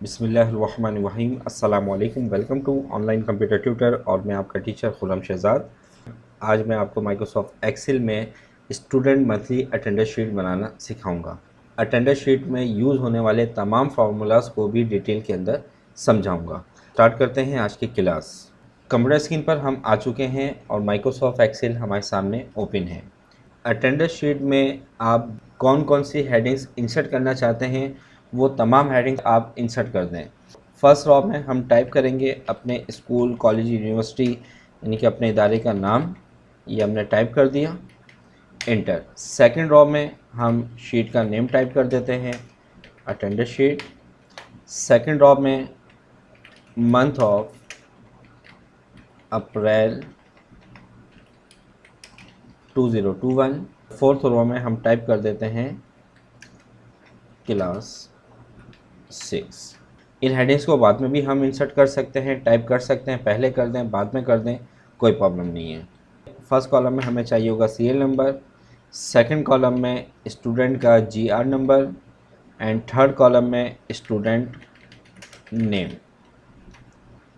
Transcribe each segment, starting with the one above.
बिस्मिल्लाहिर्रहमानिर्रहीम। अस्सलाम वालेकुम। Welcome to online computer tutor और मैं आपका टीचर खुर्रम शहजाद। आज मैं आपको माइक्रोसॉफ्ट एक्सेल में स्टूडेंट मंथली अटेंडेंस शीट बनाना सिखाऊंगा। अटेंडेंस शीट में यूज़ होने वाले तमाम फार्मूलाज को भी डिटेल के अंदर समझाऊंगा। स्टार्ट करते हैं आज की क्लास। कंप्यूटर स्क्रीन पर हम आ चुके हैं और माइक्रोसॉफ्ट एक्सेल हमारे सामने ओपन है। अटेंडेंस शीट में आप कौन कौन सी हेडिंग्स इंसर्ट करना चाहते हैं वो तमाम हेडिंग्स आप इंसर्ट कर दें। फर्स्ट रॉ में हम टाइप करेंगे अपने स्कूल, कॉलेज, यूनिवर्सिटी यानी कि अपने इदारे का नाम। ये हमने टाइप कर दिया, इंटर। सेकंड रॉ में हम शीट का नेम टाइप कर देते हैं, अटेंडेंस शीट। सेकंड रॉ में month of April 2021। Fourth row में हम टाइप कर देते हैं क्लास 6। इन हेडिंग्स को बाद में भी हम इंसर्ट कर सकते हैं, टाइप कर सकते हैं, पहले कर दें बाद में कर दें, कोई प्रॉब्लम नहीं है। फर्स्ट कॉलम में हमें चाहिए होगा सीरियल नंबर, सेकंड कॉलम में स्टूडेंट का GR number and third column में स्टूडेंट नेम।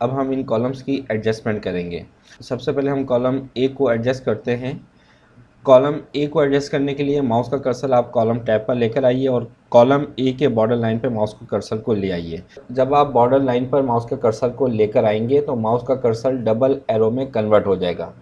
अब हम इन कॉलम्स की एडजस्टमेंट करेंगे। सबसे पहले हम कॉलम ए को एडजस्ट करते हैं। कॉलम ए को एडजस्ट करने के लिए माउस का कर्सर आप कॉलम टैब पर लेकर आइए और कॉलम ए के बॉर्डर लाइन पर माउस के कर्सर को ले आइए। जब आप बॉर्डर लाइन पर माउस के कर्सर को लेकर आएंगे तो माउस का कर्सर डबल एरो में कन्वर्ट हो जाएगा।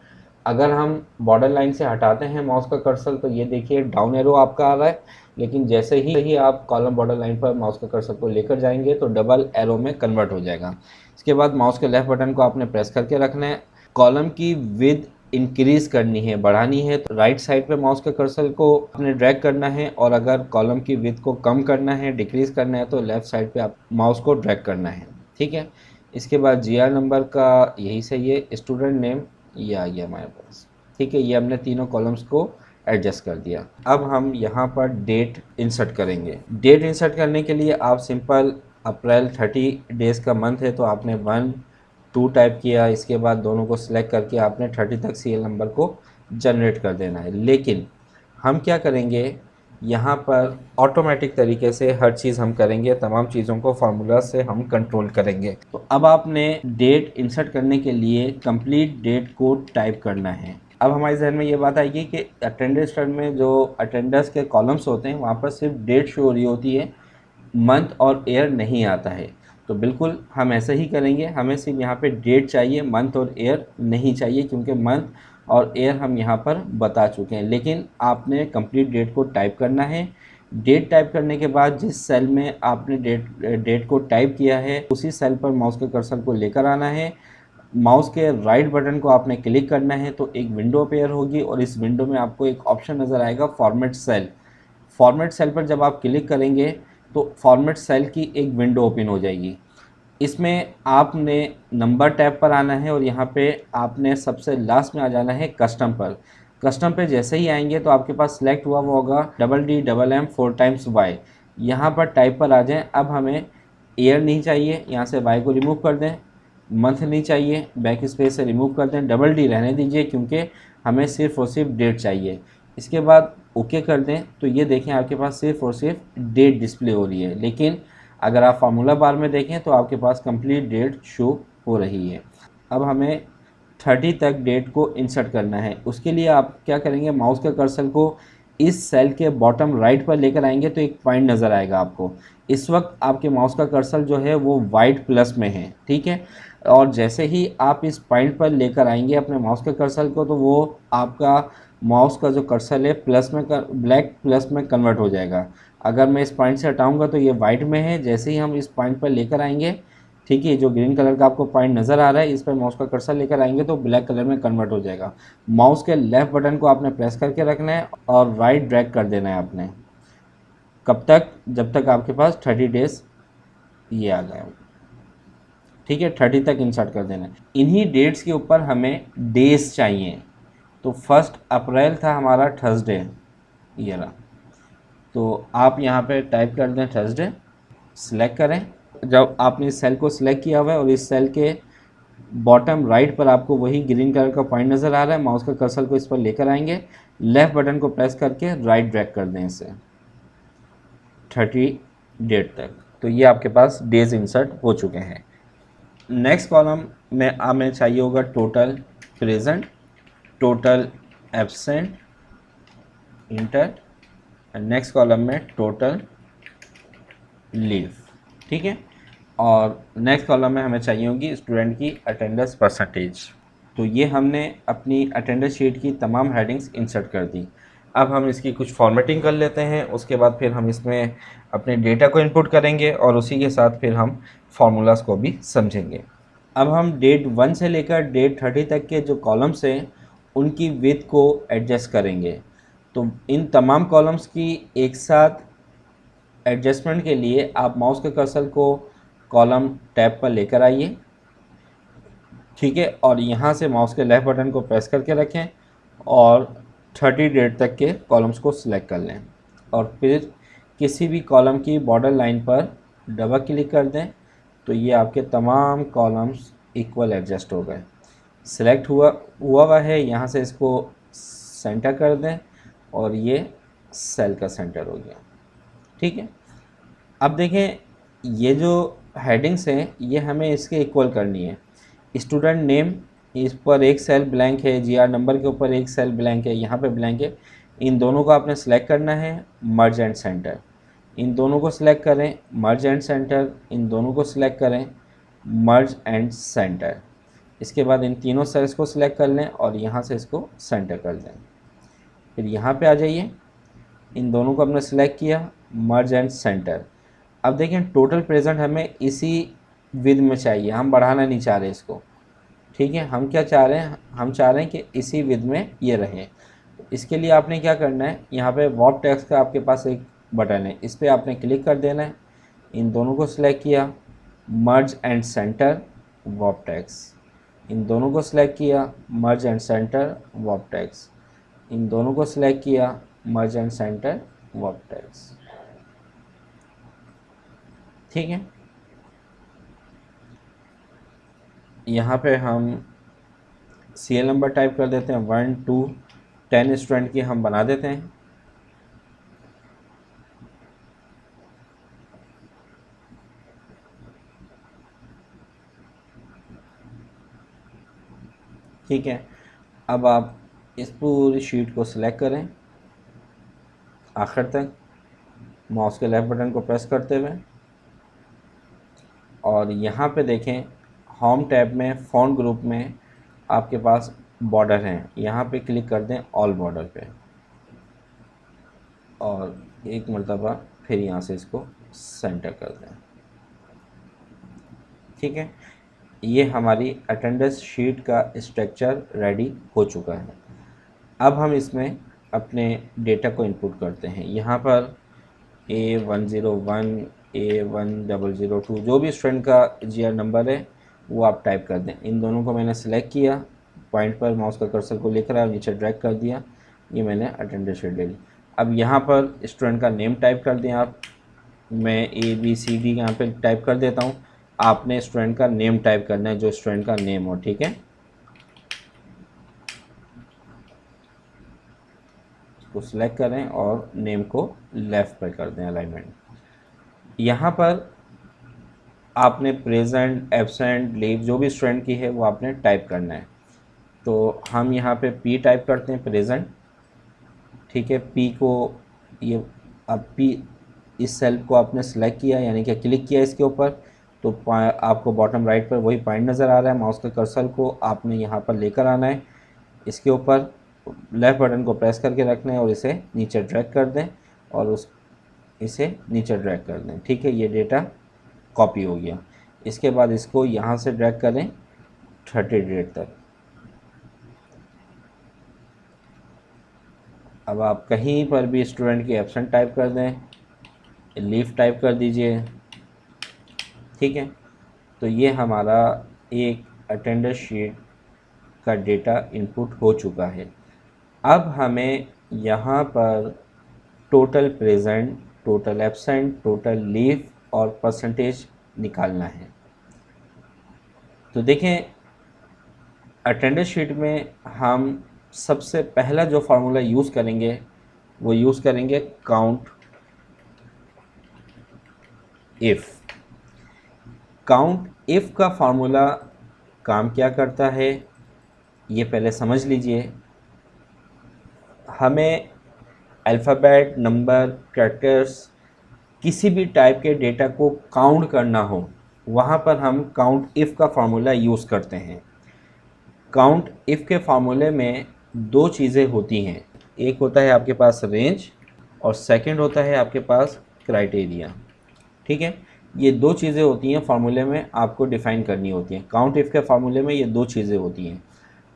अगर हम बॉर्डर लाइन से हटाते हैं माउस का कर्सर तो ये देखिए डाउन एरो आपका आ रहा है, लेकिन जैसे ही आप कॉलम बॉर्डर लाइन पर माउस का कर्सर को लेकर जाएंगे तो डबल एरो में कन्वर्ट हो जाएगा। इसके बाद माउस के लेफ्ट बटन को आपने प्रेस करके रखना है। कॉलम की विड्थ इंक्रीज करनी है, बढ़ानी है तो राइट साइड पे माउस के कर्सर को आपने ड्रैग करना है, और अगर कॉलम की विड्थ को कम करना है, डिक्रीज करना है तो लेफ्ट साइड पे आप माउस को ड्रैग करना है। ठीक है। इसके बाद जीआर नंबर का यही सही है, स्टूडेंट नेम ये आ गया हमारे पास। ठीक है, ये हमने तीनों कॉलम्स को एडजस्ट कर दिया। अब हम यहाँ पर डेट इंसर्ट करेंगे। डेट इंसर्ट करने के लिए आप सिंपल अप्रैल 30 डेज़ का मंथ है तो आपने 1 2 टाइप किया, इसके बाद दोनों को सिलेक्ट करके आपने 30 तक सीरियल नंबर को जनरेट कर देना है। लेकिन हम क्या करेंगे, यहाँ पर ऑटोमेटिक तरीके से हर चीज़ हम करेंगे, तमाम चीज़ों को फार्मूला से हम कंट्रोल करेंगे। तो अब आपने डेट इंसर्ट करने के लिए कंप्लीट डेट को टाइप करना है। अब हमारे जहन में ये बात आएगी कि अटेंडेंस शीट में जो अटेंडेंस के कॉलम्स होते हैं वहाँ पर सिर्फ डेट शो हो रही होती है, मंथ और ईयर नहीं आता है। तो बिल्कुल हम ऐसा ही करेंगे, हमें सिर्फ यहाँ पे डेट चाहिए, मंथ और ईयर नहीं चाहिए, क्योंकि मंथ और ईयर हम यहाँ पर बता चुके हैं। लेकिन आपने कंप्लीट डेट को टाइप करना है। डेट टाइप करने के बाद जिस सेल में आपने डेट को टाइप किया है उसी सेल पर माउस के कर्सर को लेकर आना है। माउस के राइट बटन को आपने क्लिक करना है तो एक विंडो अपेयर होगी और इस विंडो में आपको एक ऑप्शन नज़र आएगा फॉर्मेट सेल। फॉर्मेट सेल पर जब आप क्लिक करेंगे तो फॉर्मेट सेल की एक विंडो ओपन हो जाएगी। इसमें आपने नंबर टैब पर आना है और यहाँ पे आपने सबसे लास्ट में आ जाना है कस्टम पर। कस्टम पे जैसे ही आएंगे तो आपके पास सिलेक्ट हुआ वो होगा DDM 4 टाइम्स वाई। यहाँ पर टाइप पर आ जाएं। अब हमें ईयर नहीं चाहिए, यहाँ से वाई को रिमूव कर दें। मंथ नहीं चाहिए, बैक स्पेस से रिमूव कर दें। DD रहने दीजिए क्योंकि हमें सिर्फ और सिर्फ डेट चाहिए। इसके बाद ओके कर दें तो ये देखें आपके पास सिर्फ और सिर्फ डेट डिस्प्ले हो रही है। लेकिन अगर आप फार्मूला बार में देखें तो आपके पास कंप्लीट डेट शो हो रही है। अब हमें 30 तक डेट को इंसर्ट करना है। उसके लिए आप क्या करेंगे, माउस के कर्सर को इस सेल के बॉटम राइट पर लेकर आएंगे तो एक पॉइंट नज़र आएगा आपको। इस वक्त आपके माउस का कर्सर जो है वो वाइट प्लस में है। ठीक है, और जैसे ही आप इस पॉइंट पर लेकर आएंगे अपने माउस के कर्सर को तो वो आपका माउस का जो कर्सर है प्लस में ब्लैक प्लस में कन्वर्ट हो जाएगा। अगर मैं इस पॉइंट से हटाऊंगा तो ये वाइट में है, जैसे ही हम इस पॉइंट पर लेकर आएंगे, ठीक है, जो ग्रीन कलर का आपको पॉइंट नज़र आ रहा है इस पर माउस का कर्सर लेकर आएंगे तो ब्लैक कलर में कन्वर्ट हो जाएगा। माउस के लेफ्ट बटन को आपने प्रेस करके रखना है और राइट ड्रैग कर देना है आपने। कब तक, जब तक आपके पास 30 डेज ये आ जाए। ठीक है, 30 तक इंसर्ट कर देना है। इन्हीं डेट्स के ऊपर हमें डेज चाहिए। तो 1 अप्रैल था हमारा थर्सडे, ये रहा। तो आप यहाँ पे टाइप कर दें थर्सडे, सिलेक्ट करें। जब आपने इस सेल को सिलेक्ट किया हुआ है और इस सेल के बॉटम राइट पर आपको वही ग्रीन कलर का पॉइंट नज़र आ रहा है, माउस का कर्सर को इस पर लेकर आएंगे, लेफ़्ट बटन को प्रेस करके राइट ड्रैग कर दें इसे 30 डेट तक। तो ये आपके पास डेज इंसर्ट हो चुके हैं। नेक्स्ट कॉलम में हमें चाहिए होगा total present, total absent, inter, next column में टोटल लीव। ठीक है, और नेक्स्ट कॉलम में हमें चाहिए होगी स्टूडेंट की अटेंडेंस परसेंटेज। तो ये हमने अपनी अटेंडेंस शीट की तमाम हेडिंग्स इंसर्ट कर दी। अब हम इसकी कुछ फॉर्मेटिंग कर लेते हैं, उसके बाद फिर हम इसमें अपने डेटा को इनपुट करेंगे और उसी के साथ फिर हम फार्मूलाज को भी समझेंगे। अब हम डेट 1 से लेकर डेट 30 तक के जो कॉलम्स हैं उनकी विड्थ को एडजस्ट करेंगे। तो इन तमाम कॉलम्स की एक साथ एडजस्टमेंट के लिए आप माउस के कर्सर को कॉलम टैब पर लेकर आइए, ठीक है, और यहाँ से माउस के लेफ़्ट बटन को प्रेस करके रखें और 30 डेट तक के कॉलम्स को सिलेक्ट कर लें और फिर किसी भी कॉलम की बॉर्डर लाइन पर डबल क्लिक कर दें। तो ये आपके तमाम कॉलम्स इक्वल एडजस्ट हो गए। सिलेक्ट हुआ है, यहाँ से इसको सेंटर कर दें और ये सेल का सेंटर हो गया। ठीक है, अब देखें ये जो हेडिंग्स हैं ये हमें इसके इक्वल करनी है। स्टूडेंट नेम, इस पर एक सेल ब्लैंक है, जीआर नंबर के ऊपर एक सेल ब्लैंक है, यहाँ पे ब्लैंक है। इन दोनों को आपने सेलेक्ट करना है, मर्ज एंड सेंटर। इन दोनों को सिलेक्ट करें, मर्ज एंड सेंटर, इन दोनों को सिलेक्ट करें, मर्ज एंड सेंटर। इसके बाद इन तीनों सेल्स को सिलेक्ट कर लें और यहाँ से इसको सेंटर कर दें। फिर यहाँ पे आ जाइए, इन दोनों को हमने सेलेक्ट किया, मर्ज एंड सेंटर। अब देखें टोटल प्रेजेंट हमें इसी विद में चाहिए, हम बढ़ाना नहीं चाह रहे इसको। ठीक है, हम क्या चाह रहे हैं, हम चाह रहे हैं कि इसी विद में ये रहे। इसके लिए आपने क्या करना है, यहाँ पे वॉप टेक्स्ट का आपके पास एक बटन है, इस पर आपने क्लिक कर देना है। इन दोनों को सिलेक्ट किया, मर्ज एंड सेंटर, वॉप टेक्स्ट। इन दोनों को सिलेक्ट किया, मर्ज एंड सेंटर, वॉप टेक्स्ट। इन दोनों को सिलेक्ट किया, मर्ज एंड सेंटर, वॉप टेक्स्ट। ठीक है, यहाँ पे हम सीरियल नंबर टाइप कर देते हैं, 1 2 10 स्टूडेंट की हम बना देते हैं। ठीक है, अब आप इस पूरी शीट को सिलेक्ट करें आखिर तक, माउस के लेफ्ट बटन को प्रेस करते हुए, और यहाँ पे देखें होम टैब में फ़ॉन्ट ग्रुप में आपके पास बॉर्डर हैं, यहाँ पे क्लिक कर दें ऑल बॉर्डर पे और एक मरतबा फिर यहाँ से इसको सेंटर कर दें। ठीक है, ये हमारी अटेंडेंस शीट का स्ट्रक्चर रेडी हो चुका है। अब हम इसमें अपने डेटा को इनपुट करते हैं। यहाँ पर A101 A1002 जो भी स्टूडेंट का जीआर नंबर है वो आप टाइप कर दें। इन दोनों को मैंने सेलेक्ट किया, पॉइंट पर माउस का कर्सर को लेकर और नीचे ड्रैग कर दिया, ये मैंने अटेंडेंस शीट ले ली। अब यहाँ पर स्टूडेंट का नेम टाइप कर दें आप, मैं ABCD यहाँ पे टाइप कर देता हूँ। आपने स्टूडेंट का नेम टाइप करना है, जो स्टूडेंट का नेम हो। ठीक है, इसको सिलेक्ट करें और नेम को लेफ़्ट पर कर दें अलाइनमेंट। यहाँ पर आपने प्रेजेंट, एब्सेंट, लीव जो भी स्टूडेंट की है वो आपने टाइप करना है। तो हम यहाँ पे P टाइप करते हैं, प्रेजेंट। ठीक है, P को ये, अब P इस सेल को आपने सेलेक्ट किया यानी कि क्लिक किया इसके ऊपर, तो आपको बॉटम राइट पर वही पॉइंट नज़र आ रहा है। माउस के कर्सर को आपने यहाँ पर लेकर आना है, इसके ऊपर लेफ़्ट बटन को प्रेस करके रखना है और इसे नीचे ड्रैग कर दें और इसे नीचे ड्रैग कर दें। ठीक है, ये डेटा कॉपी हो गया। इसके बाद इसको यहाँ से ड्रैग करें 30 डेट तक। अब आप कहीं पर भी स्टूडेंट की एब्सेंट टाइप कर दें, लीव टाइप कर दीजिए। ठीक है, तो ये हमारा एक अटेंडेंस शीट का डेटा इनपुट हो चुका है। अब हमें यहाँ पर total present, total absent, total leave और परसेंटेज निकालना है। तो देखें अटेंडेंस शीट में हम सबसे पहला जो फार्मूला यूज़ करेंगे वो यूज़ करेंगे काउंट इफ़। काउंट इफ़ का फार्मूला काम क्या करता है ये पहले समझ लीजिए। हमें अल्फ़ाबेट, नंबर, कैरेक्टर्स, किसी भी टाइप के डेटा को काउंट करना हो, वहाँ पर हम काउंट इफ़ का फार्मूला यूज़ करते हैं। काउंट इफ़ के फार्मूले में दो चीज़ें होती हैं, एक होता है आपके पास रेंज और सेकंड होता है आपके पास क्राइटेरिया। ठीक है, ये दो चीज़ें होती हैं फार्मूले में, आपको डिफ़ाइन करनी होती हैं। काउंट इफ़ के फार्मूले में ये दो चीज़ें होती हैं।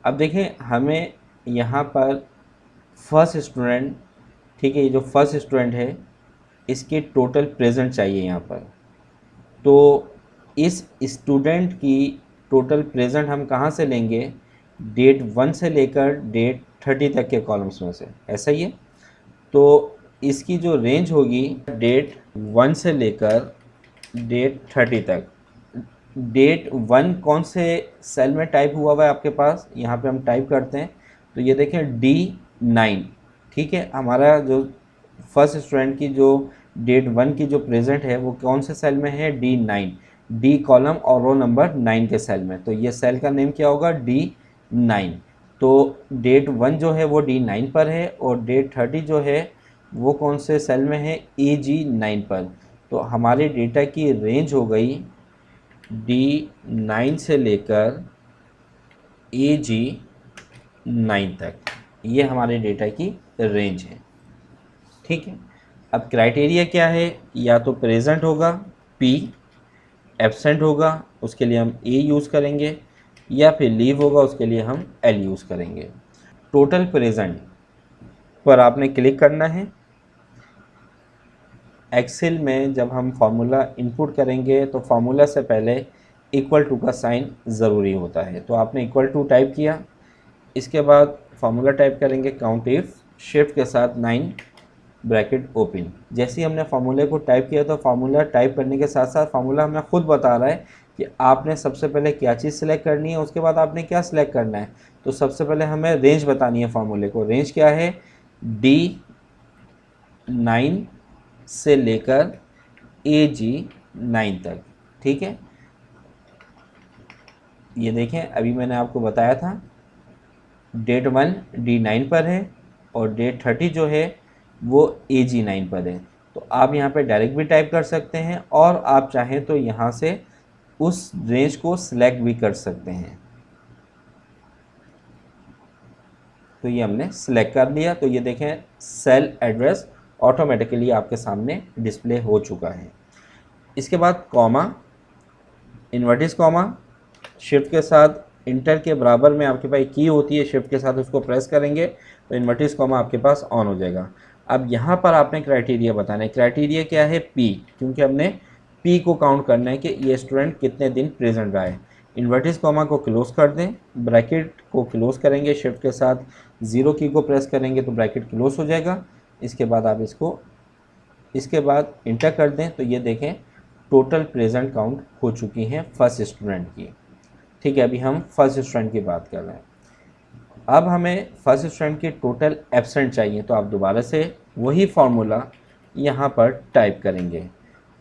अब देखें, हमें यहाँ पर फर्स्ट स्टूडेंट, ठीक है, ये जो फर्स्ट स्टूडेंट है इसके टोटल प्रेजेंट चाहिए यहाँ पर। तो इस स्टूडेंट की टोटल प्रेजेंट हम कहाँ से लेंगे? डेट 1 से लेकर डेट 30 तक के कॉलम्स में से, ऐसा ही है। तो इसकी जो रेंज होगी डेट 1 से लेकर डेट 30 तक। डेट 1 कौन से सेल में टाइप हुआ हुआ है आपके पास? यहाँ पे हम टाइप करते हैं तो ये देखें D9। ठीक है, हमारा जो फर्स्ट स्टूडेंट की जो डेट 1 की जो प्रेजेंट है वो कौन से सेल में है? D9। डी कॉलम और रो नंबर 9 के सेल में, तो ये सेल का नेम क्या होगा? D9। तो डेट 1 जो है वो D9 पर है और डेट 30 जो है वो कौन से सेल में है? AG9 पर। तो हमारे डेटा की रेंज हो गई D9 से लेकर AG9 तक, ये हमारे डेटा की रेंज है। ठीक है, अब क्राइटेरिया क्या है? या तो प्रेजेंट होगा P, एब्सेंट होगा उसके लिए हम A यूज़ करेंगे, या फिर लीव होगा उसके लिए हम L यूज़ करेंगे। टोटल प्रेजेंट पर आपने क्लिक करना है। एक्सेल में जब हम फार्मूला इनपुट करेंगे तो फार्मूला से पहले इक्वल टू का साइन ज़रूरी होता है, तो आपने इक्वल टू टाइप किया। इसके बाद फार्मूला टाइप करेंगे काउंट इफ, शिफ्ट के साथ 9 ब्रैकेट ओपन। जैसे ही हमने फार्मूले को टाइप किया तो फार्मूला टाइप करने के साथ साथ फार्मूला हमें खुद बता रहा है कि आपने सबसे पहले क्या चीज़ सेलेक्ट करनी है, उसके बाद आपने क्या सिलेक्ट करना है। तो सबसे पहले हमें रेंज बतानी है फार्मूले को। रेंज क्या है? D9 से लेकर AG9 तक। ठीक है, ये देखें अभी मैंने आपको बताया था डेट 1 D9 पर है और डेट 30 जो है वो AG9 पर है। तो आप यहाँ पे डायरेक्ट भी टाइप कर सकते हैं और आप चाहें तो यहाँ से उस रेंज को सिलेक्ट भी कर सकते हैं। तो ये हमने सिलेक्ट कर लिया, तो ये देखें सेल एड्रेस ऑटोमेटिकली आपके सामने डिस्प्ले हो चुका है। इसके बाद कॉमा, इन्वर्टिस कॉमा, शिफ्ट के साथ इंटर के बराबर में आपके पास की होती है, शिफ्ट के साथ उसको प्रेस करेंगे तो इन्वर्टिस कॉमा आपके पास ऑन हो जाएगा। अब यहाँ पर आपने क्राइटेरिया बताना है। क्राइटेरिया क्या है? P, क्योंकि हमने P को काउंट करना है कि ये स्टूडेंट कितने दिन प्रेजेंट रहा है। इन्वर्टिस कॉमा को क्लोज कर दें, ब्रैकेट को क्लोज करेंगे, शिफ्ट के साथ 0 की को प्रेस करेंगे तो ब्रैकेट क्लोज हो जाएगा। इसके बाद आप इसके बाद इंटर कर दें तो ये देखें टोटल प्रेजेंट काउंट हो चुकी हैं फर्स्ट स्टूडेंट की। ठीक है, अभी हम फर्स्ट स्टूडेंट की बात कर रहे हैं। अब हमें फर्स्ट स्टूडेंट की टोटल एब्सेंट चाहिए, तो आप दोबारा से वही फार्मूला यहाँ पर टाइप करेंगे।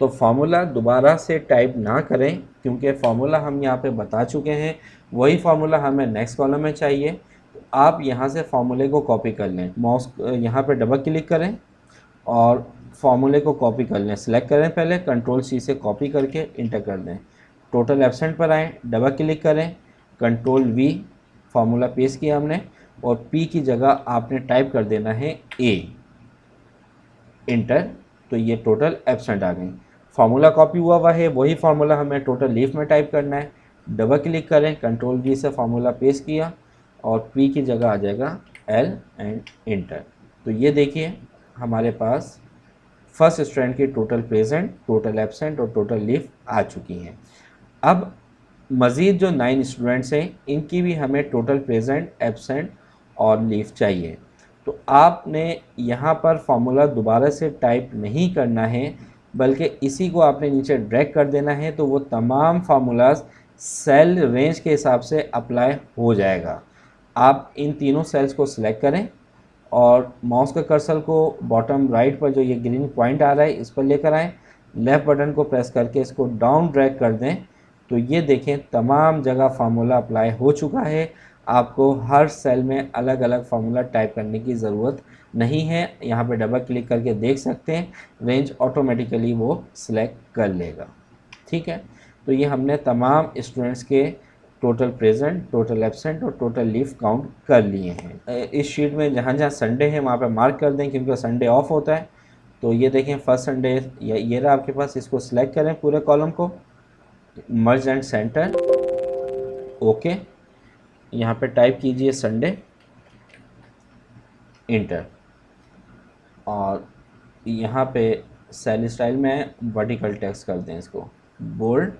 तो फार्मूला दोबारा से टाइप ना करें क्योंकि फार्मूला हम यहाँ पे बता चुके हैं, वही फार्मूला हमें नेक्स्ट कॉलम में चाहिए। तो आप यहाँ से फार्मूले को कॉपी कर लें, माउस यहाँ पर डबल क्लिक करें और फार्मूले को कॉपी कर लें। सेलेक्ट करें पहले, कंट्रोल-C से कॉपी करके इंटर कर दें। टोटल एब्सेंट पर आएँ, डबल क्लिक करें, कंट्रोल-V, फार्मूला पेस्ट किया हमने और P की जगह आपने टाइप कर देना है A, इंटर। तो ये टोटल एब्सेंट आ गई। फार्मूला कॉपी हुआ है, वही फार्मूला हमें टोटल लीफ में टाइप करना है। डबल क्लिक करें, कंट्रोल-V से फार्मूला पेस्ट किया और P की जगह आ जाएगा L एंड इंटर। तो ये देखिए हमारे पास फर्स्ट स्टूडेंट की टोटल प्रेजेंट, टोटल एब्सेंट और टोटल लीव आ चुकी हैं। अब मज़ीद जो 9 स्टूडेंट्स हैं इनकी भी हमें टोटल प्रेजेंट, एब्सेंट और लीव चाहिए। तो आपने यहाँ पर फार्मूला दोबारा से टाइप नहीं करना है, बल्कि इसी को आपने नीचे ड्रैग कर देना है, तो वो तमाम फार्मूलाज सेल रेंज के हिसाब से अप्लाई हो जाएगा। आप इन तीनों सेल्स को सिलेक्ट करें और माउस के कर्सर को बॉटम राइट पर जो ये ग्रीन पॉइंट आ रहा है इस पर लेकर आएँ। लेफ़्ट बटन को प्रेस करके इसको डाउन ड्रैग कर दें तो ये देखें तमाम जगह फार्मूला अप्लाई हो चुका है। आपको हर सेल में अलग अलग फार्मूला टाइप करने की ज़रूरत नहीं है। यहाँ पे डबल क्लिक करके देख सकते हैं, रेंज ऑटोमेटिकली वो सिलेक्ट कर लेगा। ठीक है, तो ये हमने तमाम स्टूडेंट्स के टोटल प्रेजेंट, टोटल एब्सेंट और टोटल लीव काउंट कर लिए हैं। इस शीट में जहाँ जहाँ संडे है वहाँ पे मार्क कर दें क्योंकि संडे ऑफ होता है। तो ये देखें फर्स्ट संडे ये रहा आपके पास, इसको सिलेक्ट करें पूरे कॉलम को, मर्ज एंड सेंटर, ओके। यहाँ पे टाइप कीजिए संडे, इंटर, और यहाँ पे सेल स्टाइल में वर्टिकल टेक्स्ट कर दें इसको बोल्ड।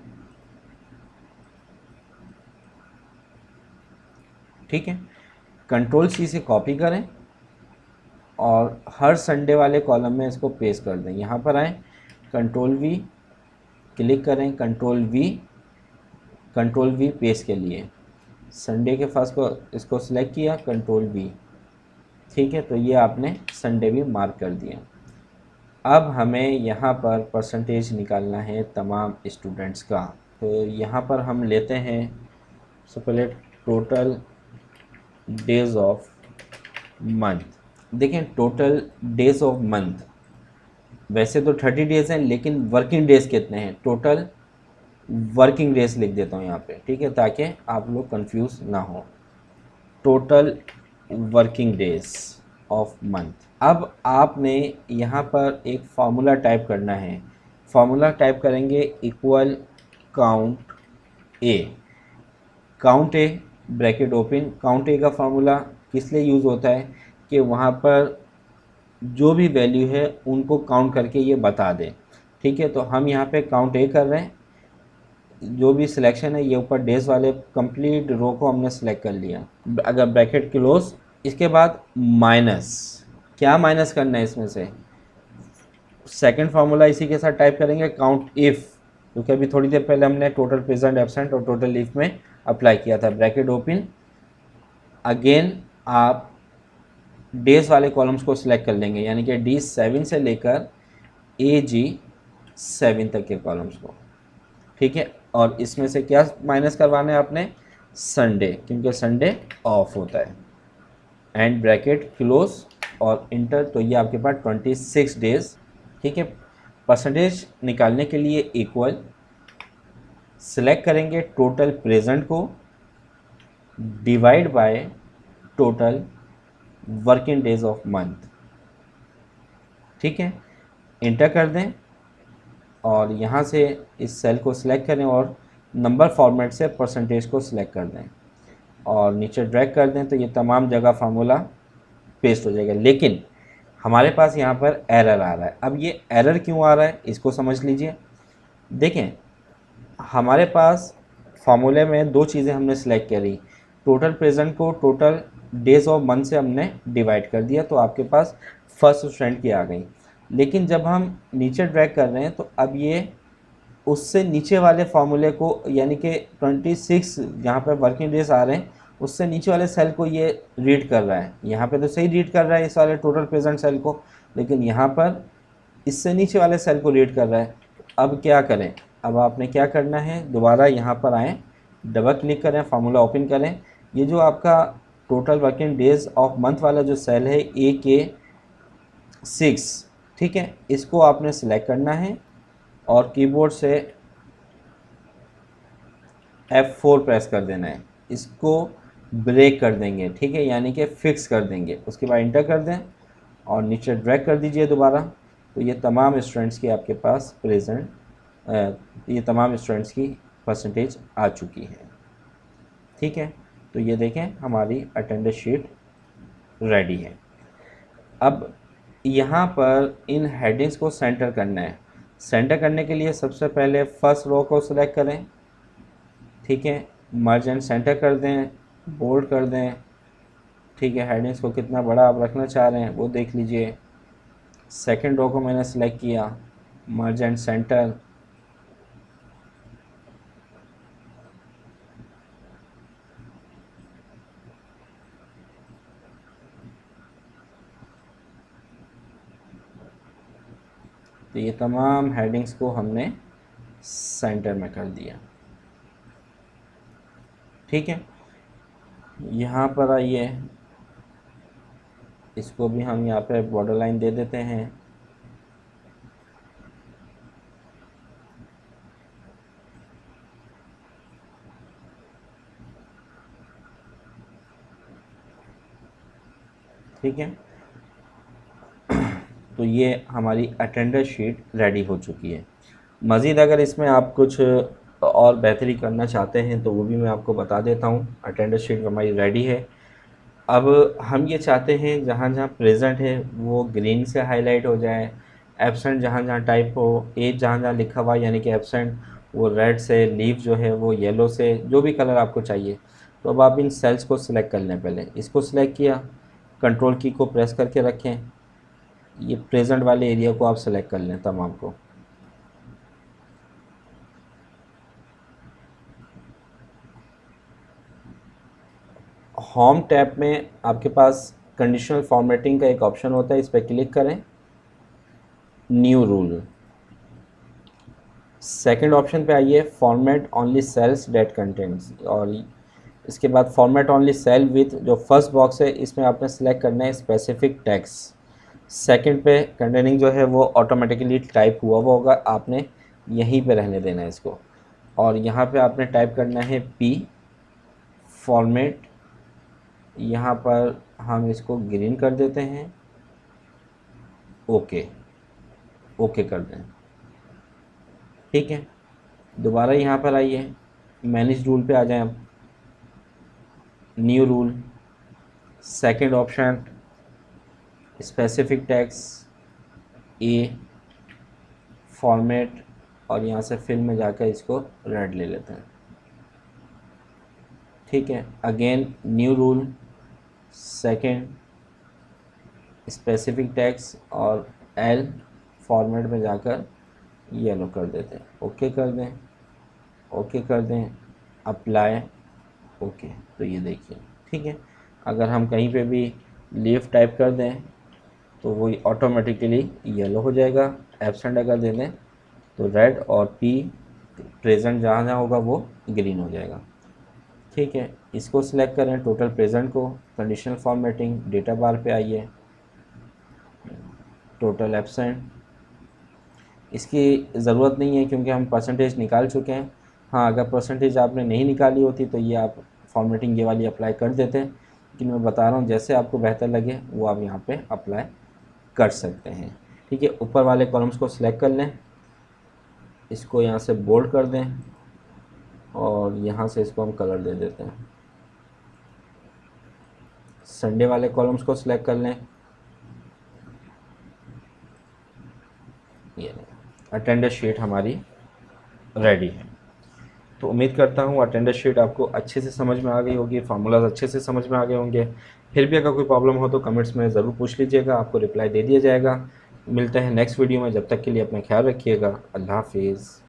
ठीक है, कंट्रोल सी से कॉपी करें और हर संडे वाले कॉलम में इसको पेस्ट कर दें। यहाँ पर आएँ, कंट्रोल वी क्लिक करें, कंट्रोल वी पेस्ट के लिए संडे के फर्स्ट को इसको सिलेक्ट किया, कंट्रोल वी। ठीक है, तो ये आपने संडे भी मार्क कर दिया। अब हमें यहाँ पर परसेंटेज निकालना है तमाम स्टूडेंट्स का। तो यहाँ पर हम लेते हैं सबसे पहले टोटल डेज ऑफ मंथ। देखें टोटल डेज ऑफ मंथ, वैसे तो 30 डेज़ हैं लेकिन वर्किंग डेज़ कितने हैं, टोटल वर्किंग डेज़ लिख देता हूँ यहाँ पे। ठीक है, ताकि आप लोग कंफ्यूज ना हो। Total working days of month. अब आपने यहाँ पर एक फार्मूला टाइप करना है। फार्मूला टाइप करेंगे equal count A, count A bracket open. Count ए का फार्मूला किस लिए यूज़ होता है कि वहाँ पर जो भी वैल्यू है उनको काउंट करके ये बता दें। ठीक है, तो हम यहाँ पे काउंट ए कर रहे हैं। जो भी सिलेक्शन है ये ऊपर डेज वाले कंप्लीट रो को हमने सेलेक्ट कर लिया। अगर ब्रैकेट क्लोज, इसके बाद माइनस, क्या माइनस करना है इसमें से, सेकंड फार्मूला इसी के साथ टाइप करेंगे काउंट इफ़, क्योंकि अभी थोड़ी देर पहले हमने टोटल प्रेजेंट एब्सेंट और टोटल लीव में अप्लाई किया था। ब्रैकेट ओपन, अगेन आप डेज वाले कॉलम्स को सिलेक्ट कर लेंगे, यानी कि D7 से लेकर AG7 तक के कॉलम्स को। ठीक है, और इसमें से क्या माइनस करवाना है आपने, संडे, क्योंकि संडे ऑफ होता है। एंड ब्रैकेट क्लोज और इंटर, तो ये आपके पास 26 डेज। ठीक है, परसेंटेज निकालने के लिए इक्वल सेलेक्ट करेंगे टोटल प्रेजेंट को divide by total working days of month. ठीक है, इंटर कर दें और यहाँ से इस सेल को सिलेक्ट करें और नंबर फॉर्मेट से परसेंटेज को सिलेक्ट कर दें और नीचे ड्रैग कर दें, तो ये तमाम जगह फार्मूला पेस्ट हो जाएगा। लेकिन हमारे पास यहाँ पर एरर आ रहा है। अब ये एरर क्यों आ रहा है इसको समझ लीजिए। देखें, हमारे पास फार्मूले में दो चीज़ें हमने सेलेक्ट करी, टोटल प्रेजेंट को टोटल डेज ऑफ मंथ से हमने डिवाइड कर दिया, तो आपके पास फर्स्ट स्टूडेंट की आ गई। लेकिन जब हम नीचे ड्रैग कर रहे हैं तो अब ये उससे नीचे वाले फार्मूले को, यानी कि 26 जहाँ पर वर्किंग डेज आ रहे हैं उससे नीचे वाले सेल को ये रीड कर रहा है। यहाँ पे तो सही रीड कर रहा है इस वाले टोटल प्रेजेंट सेल को, लेकिन यहाँ पर इससे नीचे वाले सेल को रीड कर रहा है। अब क्या करें, अब आपने क्या करना है, दोबारा यहाँ पर आएँ, डबल क्लिक करें, फार्मूला ओपन करें। ये जो आपका total working days of month वाला जो सेल है AK6, ठीक है, इसको आपने सिलेक्ट करना है और कीबोर्ड से F4 प्रेस कर देना है। इसको ब्रेक कर देंगे, ठीक है, यानी कि फिक्स कर देंगे। उसके बाद इंटर कर दें और नीचे ड्रैग कर दीजिए दोबारा, तो ये तमाम स्टूडेंट्स की आपके पास प्रेजेंट, ये तमाम स्टूडेंट्स की परसेंटेज आ चुकी है। ठीक है, तो ये देखें हमारी अटेंडेंस शीट रेडी है। अब यहाँ पर इन हेडिंग्स को सेंटर करना है। सेंटर करने के लिए सबसे पहले फर्स्ट रो को सिलेक्ट करें, ठीक है, मर्ज एंड सेंटर कर दें, बोल्ड कर दें। ठीक है, हेडिंग्स को कितना बड़ा आप रखना चाह रहे हैं वो देख लीजिए। सेकंड रो को मैंने सेलेक्ट किया, मर्ज एंड सेंटर, तो ये तमाम हेडिंग्स को हमने सेंटर में कर दिया। ठीक है, यहाँ पर आइए, इसको भी हम यहाँ पे बॉर्डर लाइन दे देते हैं। ठीक है, तो ये हमारी अटेंडेंस शीट रेडी हो चुकी है। मज़ीद अगर इसमें आप कुछ और बेहतरी करना चाहते हैं तो वो भी मैं आपको बता देता हूँ। अटेंडेंस शीट हमारी रेडी है। अब हम ये चाहते हैं जहाँ जहाँ प्रेजेंट है वो ग्रीन से हाईलाइट हो जाए, एब्सेंट जहाँ जहाँ टाइप हो, एज जहाँ जहाँ लिखा हुआ यानी कि एब्सेंट वो रेड से, लीव जो है वो येलो से, जो भी कलर आपको चाहिए। तो अब आप इन सेल्स को सिलेक्ट कर लें। पहले इसको सिलेक्ट किया, कंट्रोल की को प्रेस करके रखें, ये प्रेजेंट वाले एरिया को आप सेलेक्ट कर लें तमाम को। होम टैब में आपके पास कंडीशनल फॉर्मेटिंग का एक ऑप्शन होता है, इस पर क्लिक करें, न्यू रूल। सेकंड ऑप्शन पे आइए, format only cells that contents, और इसके बाद फॉर्मेट ओनली सेल विथ, जो फर्स्ट बॉक्स है इसमें आपने सेलेक्ट करना है स्पेसिफिक टेक्स्ट। सेकंड पे कंटेनिंग जो है वो ऑटोमेटिकली टाइप हुआ होगा, आपने यहीं पे रहने देना है इसको। और यहाँ पे आपने टाइप करना है पी फॉर्मेट, यहाँ पर हम इसको ग्रीन कर देते हैं, ओके, ओके कर दें। ठीक है, दोबारा यहाँ पर आइए, मैनेज रूल पे आ जाएं अब, new rule, second option specific text, a format, और यहाँ से फिल में जाकर इसको रेड ले लेते हैं। ठीक है, again new rule, second specific text, और एल फॉर्मेट में जाकर येलो कर देते हैं, ओके कर दें, ओके कर दें, अप्लाई, ओके। तो ये देखिए, ठीक है, अगर हम कहीं पे भी लीव टाइप कर दें तो वो ऑटोमेटिकली येलो हो जाएगा, एब्सेंट अगर दे दें तो रेड, और पी प्रेजेंट जहाँ जहाँ होगा वो ग्रीन हो जाएगा। ठीक है, इसको सिलेक्ट करें, टोटल प्रेजेंट को, कंडीशनल फॉर्मेटिंग, डेटा बार पे आइए, टोटल एब्सेंट, इसकी ज़रूरत नहीं है क्योंकि हम परसेंटेज निकाल चुके हैं। हाँ, अगर परसेंटेज आपने नहीं निकाली होती तो ये आप फॉर्मेटिंग ये वाली अप्लाई कर देते हैं, लेकिन मैं बता रहा हूँ जैसे आपको बेहतर लगे वो आप यहाँ पे अप्लाई कर सकते हैं। ठीक है, ऊपर वाले कॉलम्स को सिलेक्ट कर लें, इसको यहाँ से बोल्ड कर दें, और यहाँ से इसको हम कलर दे देते हैं। संडे वाले कॉलम्स को सिलेक्ट कर लें, ये अटेंडेंस शीट हमारी रेडी है। तो उम्मीद करता हूँ अटेंडेंस शीट आपको अच्छे से समझ में आ गई होगी, फार्मूलाज अच्छे से समझ में आ गए होंगे। फिर भी अगर कोई प्रॉब्लम हो तो कमेंट्स में ज़रूर पूछ लीजिएगा, आपको रिप्लाई दे दिया जाएगा। मिलते हैं नेक्स्ट वीडियो में, जब तक के लिए अपना ख्याल रखिएगा। अल्लाह हाफिज़।